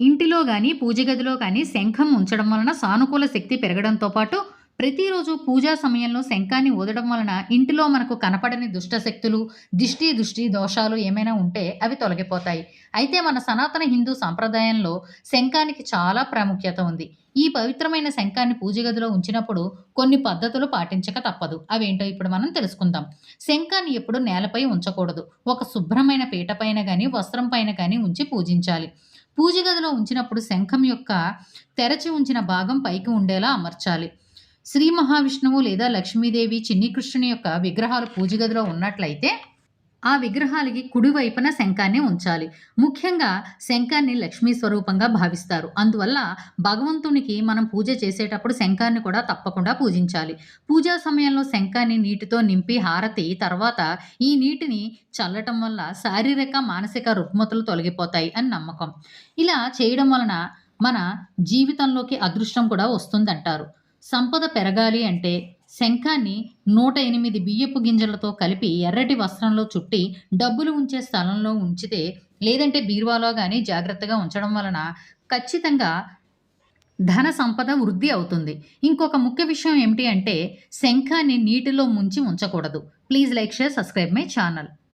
ఇంటిలో గాని, పూజ గదిలో కానీ శంఖం ఉంచడం వలన సానుకూల శక్తి పెరగడంతో పాటు, ప్రతిరోజు పూజా సమయంలో శంఖాన్ని ఊదడం వలన ఇంటిలో మనకు కనపడని దుష్ట శక్తులు, దృష్టి దోషాలు ఏమైనా ఉంటే అవి తొలగిపోతాయి. అయితే మన సనాతన హిందూ సాంప్రదాయంలో శంఖానికి చాలా ప్రాముఖ్యత ఉంది. ఈ పవిత్రమైన శంఖాన్ని పూజ గదిలో ఉంచినప్పుడు కొన్ని పద్ధతులు పాటించక తప్పదు. అవేంటో ఇప్పుడు మనం తెలుసుకుందాం. శంఖాన్ని ఎప్పుడు నేలపై ఉంచకూడదు. ఒక శుభ్రమైన పీట పైన గాని, వస్త్రం పైన గాని ఉంచి పూజించాలి. పూజ గదిలో ఉంచినప్పుడు శంఖం యొక్క తెరచి ఉంచిన భాగం పైకి ఉండేలా అమర్చాలి. శ్రీ మహావిష్ణువు లేదా లక్ష్మీదేవి, చిన్ని కృష్ణుని యొక్క విగ్రహాలు పూజ గదిలో ఉన్నట్లయితే ఆ విగ్రహాలకి కుడివైపున శంఖాన్ని ఉంచాలి. ముఖ్యంగా శంఖాన్ని లక్ష్మీ స్వరూపంగా భావిస్తారు. అందువల్ల భగవంతునికి మనం పూజ చేసేటప్పుడు శంఖాన్ని కూడా తప్పకుండా పూజించాలి. పూజా సమయంలో శంఖాన్ని నీటితో నింపి హారతి తర్వాత ఈ నీటిని చల్లటం వల్ల శారీరక, మానసిక రుగ్మతలు తొలగిపోతాయి అని నమ్మకం. ఇలా చేయడం వలన మన జీవితంలోకి అదృష్టం కూడా వస్తుందంటారు. సంపద పెరగాలి అంటే శంఖాన్ని 108 బియ్యపు గింజలతో కలిపి ఎర్రటి వస్త్రంలో చుట్టి డబ్బులు ఉంచే స్థలంలో ఉంచితే, లేదంటే బీరువాలో గాని జాగ్రత్తగా ఉంచడం వలన ఖచ్చితంగా ధన సంపద వృద్ధి అవుతుంది. ఇంకొక ముఖ్య విషయం ఏమిటి అంటే శంఖాన్ని నీటిలో ముంచి ఉంచకూడదు. Please like, share, subscribe my channel.